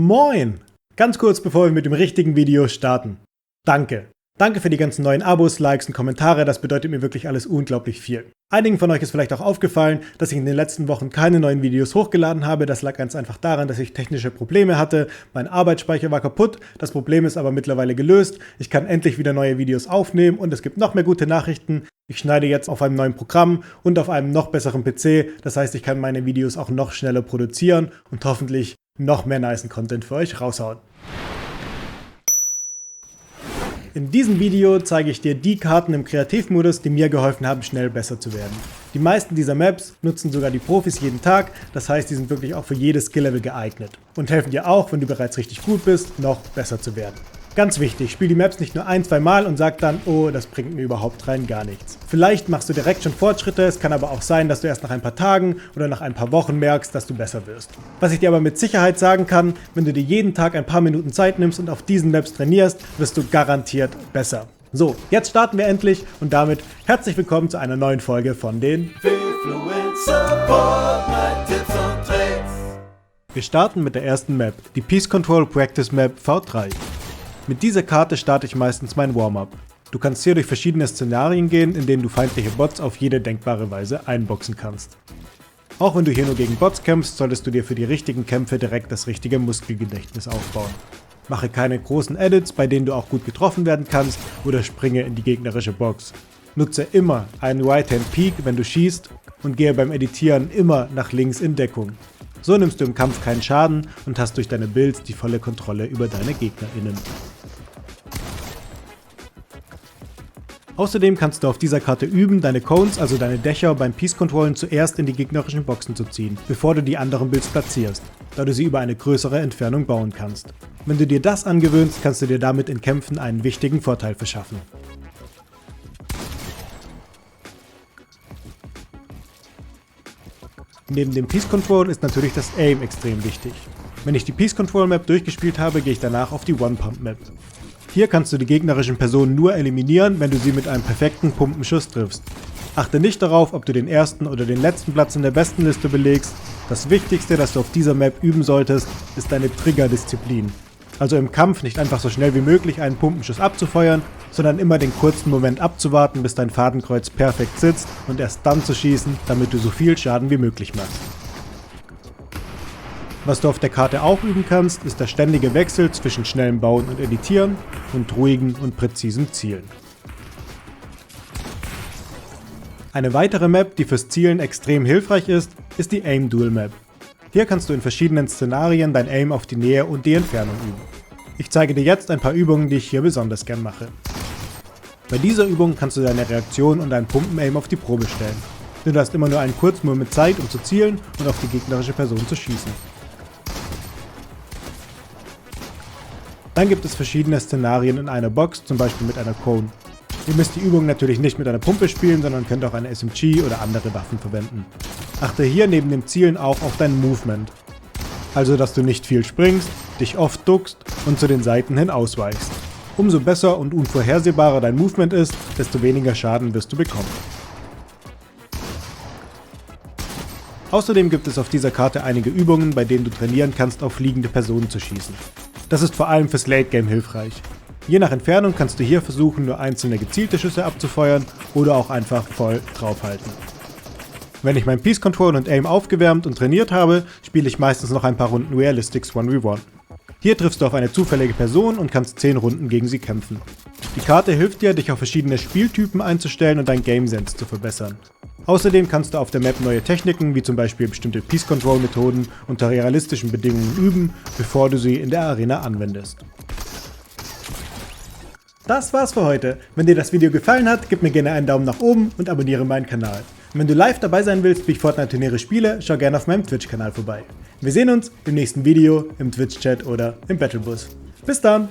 Moin! Ganz kurz bevor wir mit dem richtigen Video starten. Danke. Danke für die ganzen neuen Abos, Likes und Kommentare, das bedeutet mir wirklich alles unglaublich viel. Einigen von euch ist vielleicht auch aufgefallen, dass ich in den letzten Wochen keine neuen Videos hochgeladen habe. Das lag ganz einfach daran, dass ich technische Probleme hatte. Mein Arbeitsspeicher war kaputt, das Problem ist aber mittlerweile gelöst. Ich kann endlich wieder neue Videos aufnehmen und es gibt noch mehr gute Nachrichten. Ich schneide jetzt auf einem neuen Programm und auf einem noch besseren PC. Das heißt, ich kann meine Videos auch noch schneller produzieren und hoffentlich noch mehr nicen Content für euch raushauen. In diesem Video zeige ich dir die Karten im Kreativmodus, die mir geholfen haben, schnell besser zu werden. Die meisten dieser Maps nutzen sogar die Profis jeden Tag, das heißt, die sind wirklich auch für jedes Skill-Level geeignet und helfen dir auch, wenn du bereits richtig gut bist, noch besser zu werden. Ganz wichtig, spiel die Maps nicht nur ein-, zweimal und sag dann, oh, das bringt mir überhaupt rein gar nichts. Vielleicht machst du direkt schon Fortschritte, es kann aber auch sein, dass du erst nach ein paar Tagen oder nach ein paar Wochen merkst, dass du besser wirst. Was ich dir aber mit Sicherheit sagen kann, wenn du dir jeden Tag ein paar Minuten Zeit nimmst und auf diesen Maps trainierst, wirst du garantiert besser. So, jetzt starten wir endlich und damit herzlich willkommen zu einer neuen Folge von den Wir starten mit der ersten Map, die Peace Control Practice Map V3. Mit dieser Karte starte ich meistens mein Warm-up. Du kannst hier durch verschiedene Szenarien gehen, in denen du feindliche Bots auf jede denkbare Weise einboxen kannst. Auch wenn du hier nur gegen Bots kämpfst, solltest du dir für die richtigen Kämpfe direkt das richtige Muskelgedächtnis aufbauen. Mache keine großen Edits, bei denen du auch gut getroffen werden kannst, oder springe in die gegnerische Box. Nutze immer einen Right-Hand Peek, wenn du schießt, und gehe beim Editieren immer nach links in Deckung. So nimmst du im Kampf keinen Schaden und hast durch deine Builds die volle Kontrolle über deine GegnerInnen. Außerdem kannst du auf dieser Karte üben, deine Cones, also deine Dächer, beim Peace-Controllen zuerst in die gegnerischen Boxen zu ziehen, bevor du die anderen Builds platzierst, da du sie über eine größere Entfernung bauen kannst. Wenn du dir das angewöhnst, kannst du dir damit in Kämpfen einen wichtigen Vorteil verschaffen. Neben dem Peace Control ist natürlich das Aim extrem wichtig. Wenn ich die Peace Control Map durchgespielt habe, gehe ich danach auf die One Pump Map. Hier kannst du die gegnerischen Personen nur eliminieren, wenn du sie mit einem perfekten Pumpenschuss triffst. Achte nicht darauf, ob du den ersten oder den letzten Platz in der besten Liste belegst. Das Wichtigste, das du auf dieser Map üben solltest, ist deine Trigger-Disziplin. Also im Kampf nicht einfach so schnell wie möglich einen Pumpenschuss abzufeuern, sondern immer den kurzen Moment abzuwarten, bis dein Fadenkreuz perfekt sitzt und erst dann zu schießen, damit du so viel Schaden wie möglich machst. Was du auf der Karte auch üben kannst, ist der ständige Wechsel zwischen schnellem Bauen und Editieren und ruhigen und präzisen Zielen. Eine weitere Map, die fürs Zielen extrem hilfreich ist die Aim Duel Map. Hier kannst du in verschiedenen Szenarien dein Aim auf die Nähe und die Entfernung üben. Ich zeige dir jetzt ein paar Übungen, die ich hier besonders gern mache. Bei dieser Übung kannst du deine Reaktion und dein Pumpen-Aim auf die Probe stellen. Denn du hast immer nur einen kurzen Moment Zeit, um zu zielen und auf die gegnerische Person zu schießen. Dann gibt es verschiedene Szenarien in einer Box, zum Beispiel mit einer Cone. Ihr müsst die Übung natürlich nicht mit einer Pumpe spielen, sondern könnt auch eine SMG oder andere Waffen verwenden. Achte hier neben dem Zielen auch auf dein Movement. Also, dass du nicht viel springst, dich oft duckst und zu den Seiten hin ausweichst. Umso besser und unvorhersehbarer dein Movement ist, desto weniger Schaden wirst du bekommen. Außerdem gibt es auf dieser Karte einige Übungen, bei denen du trainieren kannst, auf liegende Personen zu schießen. Das ist vor allem fürs Late Game hilfreich. Je nach Entfernung kannst du hier versuchen, nur einzelne gezielte Schüsse abzufeuern oder auch einfach voll draufhalten. Wenn ich mein Peace Control und Aim aufgewärmt und trainiert habe, spiele ich meistens noch ein paar Runden Realistics 1v1. Hier triffst du auf eine zufällige Person und kannst 10 Runden gegen sie kämpfen. Die Karte hilft dir, dich auf verschiedene Spieltypen einzustellen und dein Game Sense zu verbessern. Außerdem kannst du auf der Map neue Techniken, wie zum Beispiel bestimmte Peace Control Methoden unter realistischen Bedingungen üben, bevor du sie in der Arena anwendest. Das war's für heute. Wenn dir das Video gefallen hat, gib mir gerne einen Daumen nach oben und abonniere meinen Kanal. Und wenn du live dabei sein willst, wie ich Fortnite-Turniere spiele, schau gerne auf meinem Twitch-Kanal vorbei. Wir sehen uns im nächsten Video, im Twitch-Chat oder im Battlebus. Bis dann!